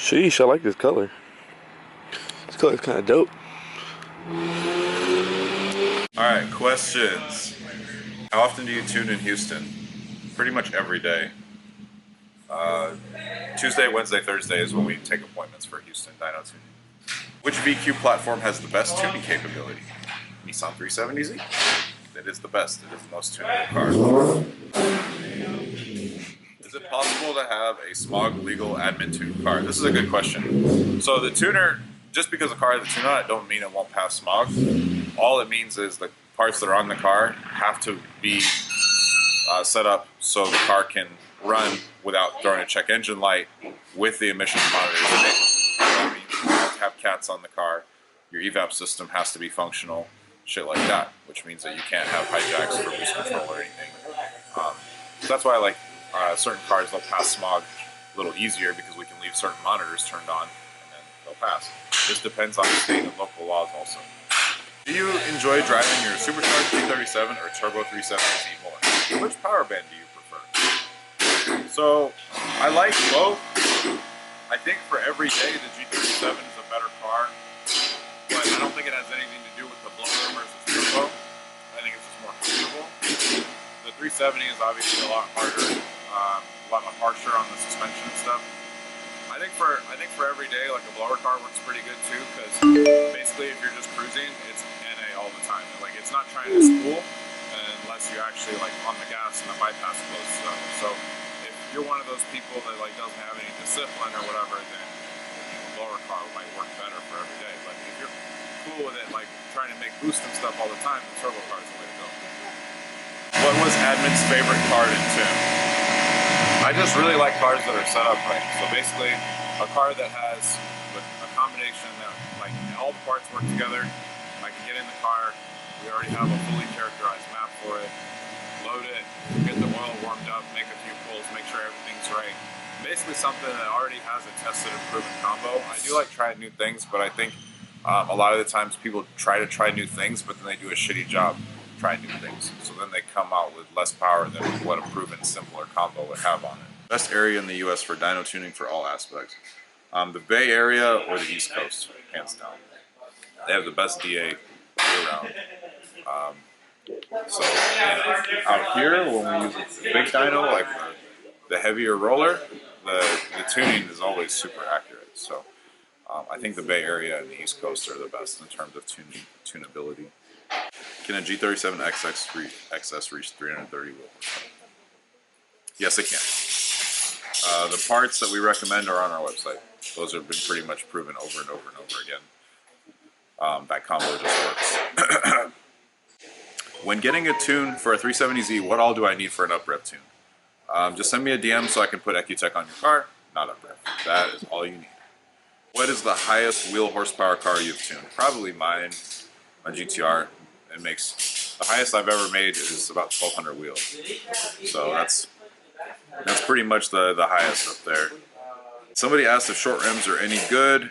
Sheesh, I like this color. This color's kind of dope. Alright, questions. How often do you tune in Houston? Pretty much every day. Tuesday, Wednesday, Thursday is when we take appointments for Houston dyno tuning. Which VQ platform has the best tuning capability? Nissan 370Z. It is the best. It is the most tunable car. Is it possible to have a Smog legal Admintuning car? This is a good question. So the tuner, just because the car has a tuner on it, don't mean it won't pass Smog. All it means is the parts that are on the car have to be set up so the car can run without throwing a check engine light with the emissions monitors. That means you have to have cats on the car. Your evap system has to be functional, shit like that, which means that you can't have hijacks for boost control or anything. So that's why I like certain cars, they'll pass Smog a little easier because we can leave certain monitors turned on and then they'll pass. This depends on the state and local laws also. Do you enjoy driving your supercharged G37 or turbo 370Z more? Which power band do you prefer? So, I like both. I think for every day the G37 is a better car, but I don't think it has anything to do with the blower versus turbo. I think it's just more comfortable. The 370 is obviously a lot harder, a lot harsher on the suspension and stuff. I think for every day, like a blower car works pretty good too, because basically if you're just cruising, it's NA all the time. Like it's not trying to spool unless you're actually like on the gas and the bypass closes stuff. So if you're one of those people that like doesn't have any discipline or whatever, then a blower car might work better for every day. But if you're cool with it, like trying to make boost and stuff all the time, the turbo car is the way to go. What was Admin's favorite card in tune? I just really like cars that are set up right. So basically, a car that has a combination that like all the parts work together. I can get in the car. We already have a fully characterized map for it. Load it, get the oil warmed up, make a few pulls, make sure everything's right. Basically something that already has a tested and proven combo. I do like trying new things, but I think a lot of the times people try new things, but then they do a shitty job trying new things. So then they come out with less power than what a proven simpler combo would have on it. Best area in the US for dyno tuning for all aspects. The Bay Area or the East Coast, hands down. They have the best DA around. So out here, when we use a big dyno, like the heavier roller, the tuning is always super accurate. So I think the Bay Area and the East Coast are the best in terms of tunability. Can a G37 XS reach 330 wheel horsepower? Yes, it can. The parts that we recommend are on our website. Those have been pretty much proven over and over and over again. That combo just works. When getting a tune for a 370Z, what all do I need for an up-rev tune? Just send me a DM so I can put EcuTech on your car, not up-rev. That is all you need. What is the highest wheel horsepower car you've tuned? Probably mine, my GTR. It makes, the highest I've ever made is about 1200 wheels. So that's pretty much the highest up there. Somebody asked if short rims are any good.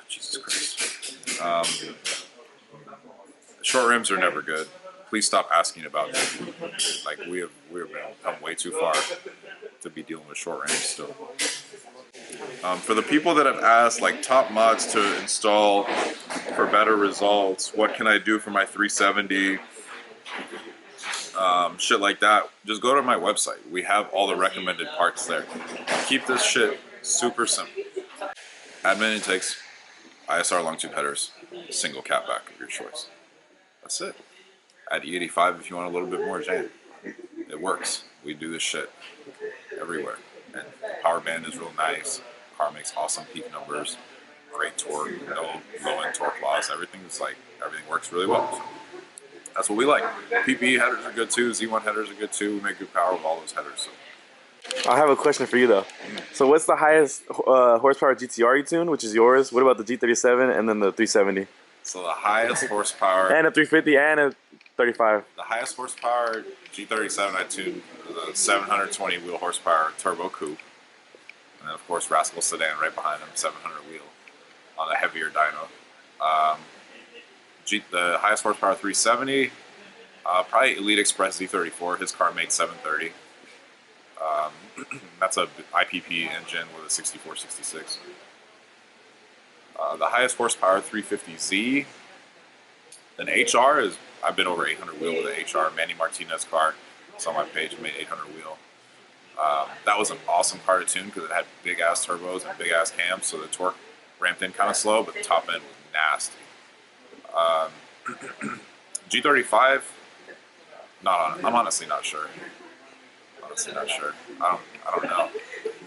Jesus Christ. Short rims are never good. Please stop asking about them. Like we've come way too far to be dealing with short rims still. For the people that have asked like top mods to install for better results, what can I do for my 370? Shit like that, just go to my website. We have all the recommended parts there. Keep this shit super simple. Admin intakes, ISR long tube headers, single catback of your choice. That's it. Add E85 if you want a little bit more jam. It works. We do this shit everywhere. And the power band is real nice. Car makes awesome peak numbers, great torque, no low end torque loss. Everything works really well. So that's what we like. PPE headers are good too. Z1 headers are good too. We make good power with all those headers. So. I have a question for you though. So what's the highest horsepower GTR you tune, which is yours? What about the G37 and then the 370? So the highest horsepower... and a 350 and a 35. The highest horsepower G37 I tuned was a 720 wheel horsepower turbo coupe. And then of course Rascal sedan right behind them, 700 wheel on a heavier dyno. The highest horsepower 370, probably Elite Express Z34. His car made 730. That's a IPP engine with a 6466. The highest horsepower 350Z. An HR is, I've been over 800 wheel with an HR. Manny Martinez car. It's on my page, made 800 wheel. That was an awesome car to tune because it had big ass turbos and big ass cams, so the torque ramped in kind of slow, but the top end was nasty. G35, not on. I'm honestly not sure. Honestly not sure. I don't know.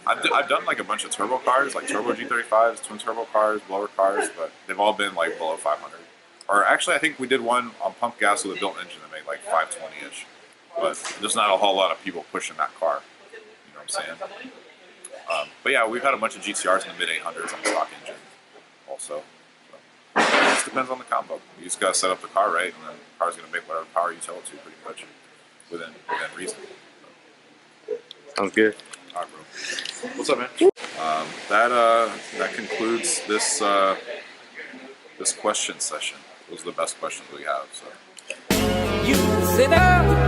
I've done like a bunch of turbo cars, like turbo G35s, twin turbo cars, blower cars, but they've all been like below 500. Or actually, I think we did one on pump gas with a built engine that made like 520-ish. But there's not a whole lot of people pushing that car. You know what I'm saying? But yeah, we've had a bunch of GTRs in the mid 800s on the stock engine also. So, it just depends on the combo. You just gotta set up the car right, and then the car's gonna make whatever power you tell it to, pretty much, within reason. Sounds good. All right, bro. What's up, man? That concludes this this question session. Those are the best questions we have. So. You sit down.